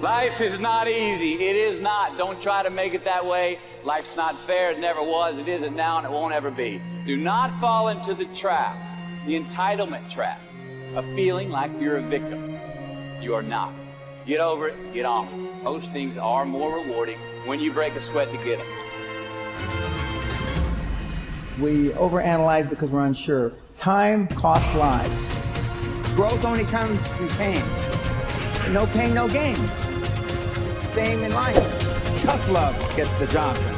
Life is not easy. It is not. Don't try to make it that way. Life's not fair. It never was. It isn't now, and it won't ever be. Do not fall into the trap, the entitlement trap, of feeling like you're a victim. You are not. Get over it. Get on it. Those things are more rewarding when you break a sweat to get them. We overanalyze because we're unsure. Time costs lives. Growth only comes through pain. No pain, no gain. It's the same in life. Tough love gets the job done.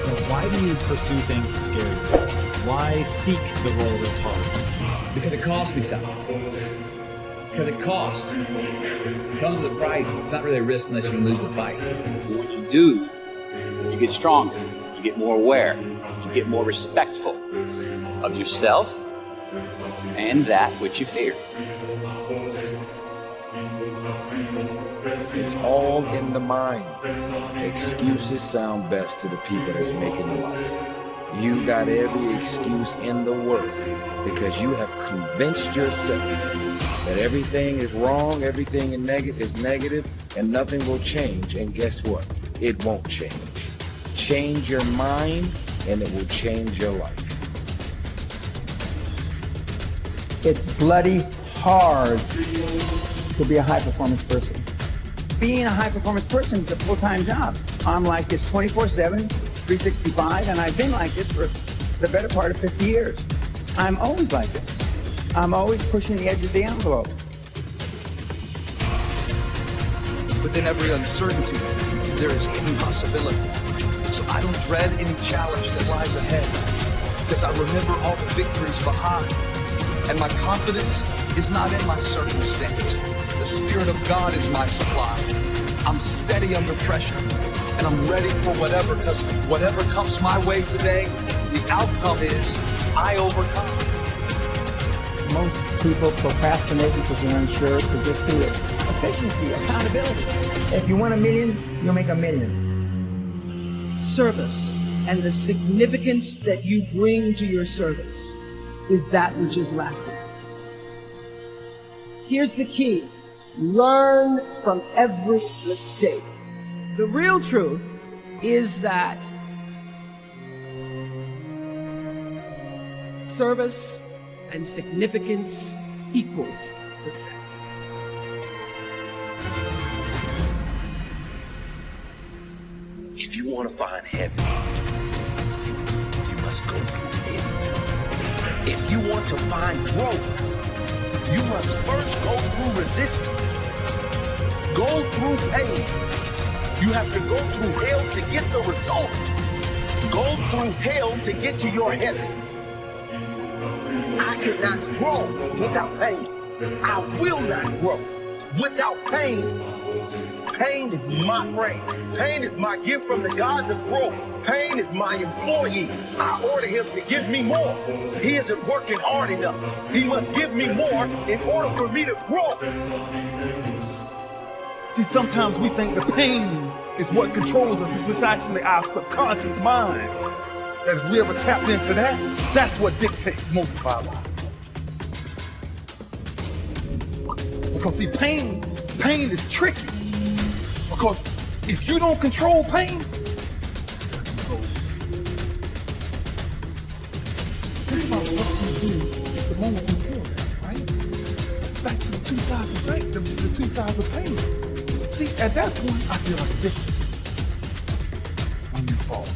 But why do you pursue things that scare you? Why seek the role that's hard? Because it costs me something. Because it costs. It comes with a price. It's not really a risk unless you can lose the fight. But when you do, you get stronger. You get more aware. You get more respectful of yourself and that which you fear. It's all in the mind. Excuses sound best to the people that's making the life. You got every excuse in the world because you have convinced yourself that everything is wrong, everything is negative, and nothing will change. And guess what? It won't change. Change your mind, and it will change your life. It's bloody hard to be a high-performance person. Being a high-performance person is a full-time job. I'm like this 24/7, 365, and I've been like this for the better part of 50 years. I'm always like this. I'm always pushing the edge of the envelope. Within every uncertainty, there is hidden possibility. So I don't dread any challenge that lies ahead, because I remember all the victories behind. And my confidence is not in my circumstance. The Spirit of God is my supply. I'm steady under pressure, and I'm ready for whatever, because whatever comes my way today, the outcome is I overcome. Most people procrastinate because they're unsure, so just do it. Efficiency, accountability. If you want $1 million, you'll make $1 million. Service and the significance that you bring to your service is that which is lasting. Here's the key. Learn from every mistake. The real truth is that service and significance equals success. If you want to find heaven, you must go through it. If you want to find growth, you must first go through resistance. Go through pain. You have to go through hell to get the results. Go through hell to get to your heaven. I cannot grow without pain. I will not grow without pain. Pain is my friend. Pain is my gift from the gods of growth. Pain is my employee. I order him to give me more. He isn't working hard enough. He must give me more in order for me to grow. See, sometimes we think the pain is what controls us. It's actually our subconscious mind. That if we ever tapped into that, that's what dictates most of our lives. Because see, pain is tricky. Because if you don't control pain, think about what you do at the moment you feel that, right? It's back to the two sides of pain, the two sides of pain. See, at that point, I feel like a victim when you fall.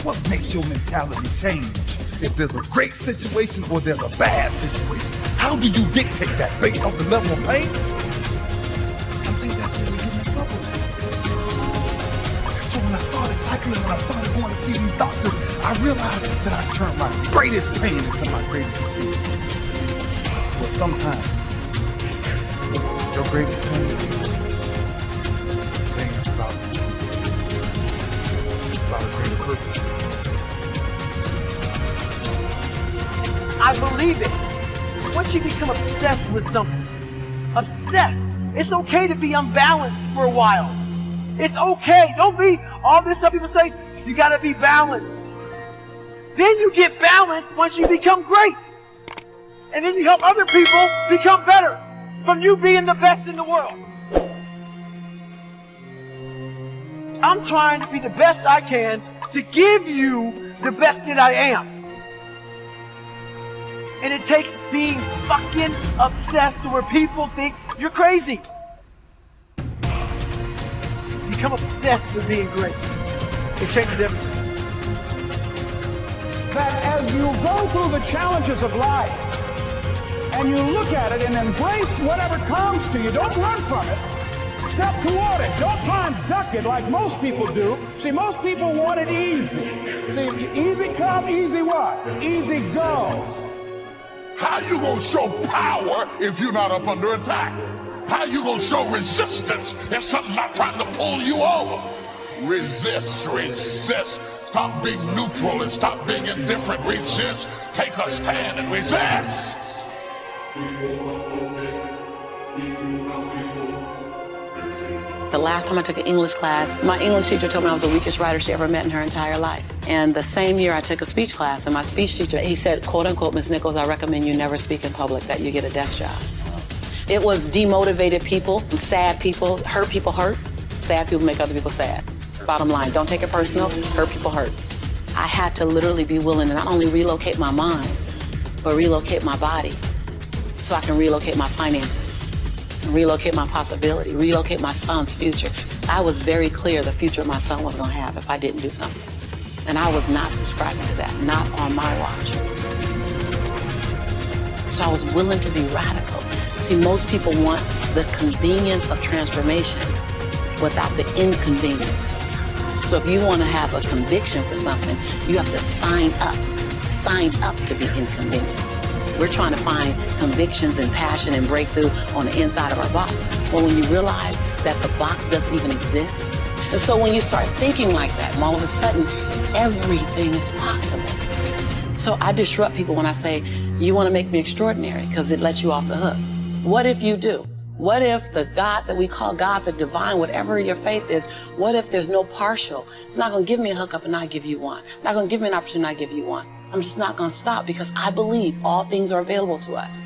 What makes your mentality change? If there's a great situation or there's a bad situation, how do you dictate that based off the level of pain? I think that's where we get in trouble. So when I started cycling, when I started going to see these doctors, I realized that I turned my greatest pain into my greatest achievement. But sometimes, your greatest pain ain't about you. It's about a greater purpose. I believe it. Once you become obsessed with something, obsessed, it's okay to be unbalanced for a while. It's okay. Don't be all this stuff people say, you gotta be balanced. Then you get balanced once you become great. And then you help other people become better from you being the best in the world. I'm trying to be the best I can to give you the best that I am. And it takes being fucking obsessed to where people think you're crazy. Become obsessed with being great. It changes everything. That as you go through the challenges of life and you look at it and embrace whatever comes to you, don't run from it. Step toward it. Don't try and duck it like most people do. See, most people want it easy. See, easy come, easy what? Easy go. How you gonna show power if you're not up under attack? How you gonna show resistance if something's not trying to pull you over? Resist, resist. Stop being neutral and stop being indifferent. Resist. Take a stand and resist. The last time I took an English class, my English teacher told me I was the weakest writer she ever met in her entire life. And the same year I took a speech class, and my speech teacher, he said, quote unquote, Ms. Nichols, I recommend you never speak in public, that you get a desk job. It was demotivated people, sad people, hurt people hurt. Sad people make other people sad. Bottom line, don't take it personal, hurt people hurt. I had to literally be willing to not only relocate my mind, but relocate my body so I can relocate my finances, relocate my possibility, relocate my son's future. I was very clear the future my son was gonna have if I didn't do something. And I was not subscribing to that, not on my watch. So I was willing to be radical. See, most people want the convenience of transformation without the inconvenience. So if you want to have a conviction for something, you have to sign up to be inconvenienced. We're trying to find convictions and passion and breakthrough on the inside of our box. Well, when you realize that the box doesn't even exist, and so when you start thinking like that, all of a sudden, everything is possible. So I disrupt people when I say, you want to make me extraordinary, because it lets you off the hook. What if you do? What if the God that we call God, the divine, whatever your faith is, what if there's no partial? It's not going to give me a hookup and not give you one. Not going to give me an opportunity and not give you one. I'm just not going to stop because I believe all things are available to us.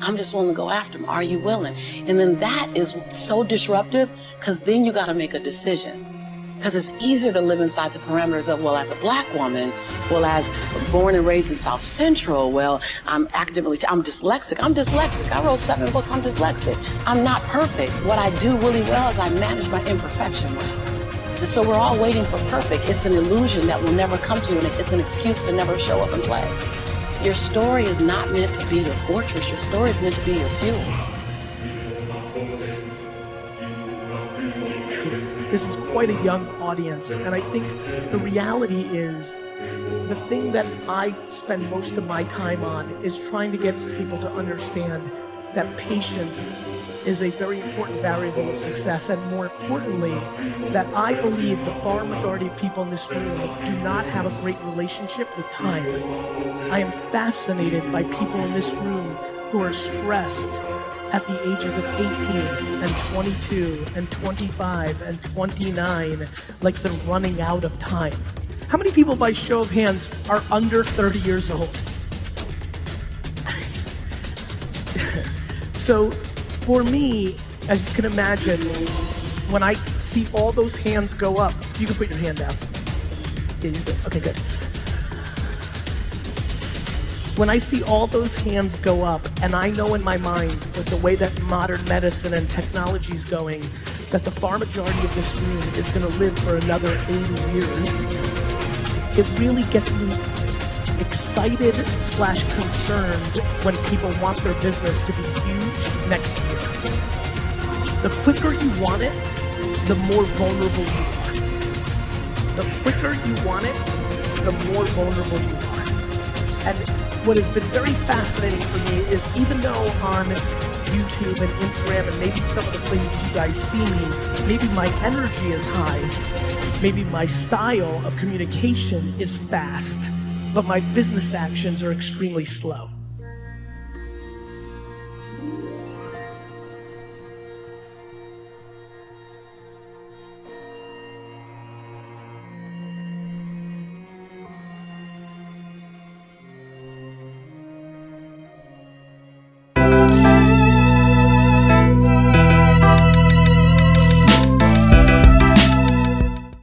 I'm just willing to go after them. Are you willing? And then that is so disruptive because then you got to make a decision. Because it's easier to live inside the parameters of, well, as a black woman, well, as born and raised in South Central, well, I'm dyslexic. I wrote 7 books, I'm dyslexic. I'm not perfect. What I do really well is I manage my imperfection well. And so we're all waiting for perfect. It's an illusion that will never come to you, and it's an excuse to never show up and play. Your story is not meant to be your fortress. Your story is meant to be your fuel. This is quite a young audience, and I think the reality is the thing that I spend most of my time on is trying to get people to understand that patience is a very important variable of success, and more importantly, that I believe the far majority of people in this room do not have a great relationship with time. I am fascinated by people in this room who are stressed at the ages of 18 and 22 and 25 and 29, like they're running out of time. How many people, by show of hands, are under 30 years old? So for me, as you can imagine, when I see all those hands go up, you can put your hand down. Yeah, you're good. Okay, good. When I see all those hands go up, and I know in my mind, with the way that modern medicine and technology is going, that the far majority of this room is going to live for another 80 years, it really gets me excited/concerned when people want their business to be huge next year. The quicker you want it, the more vulnerable you are. The quicker you want it, the more vulnerable you are. And what has been very fascinating for me is, even though on YouTube and Instagram and maybe some of the places you guys see me, maybe my energy is high, maybe my style of communication is fast, but my business actions are extremely slow.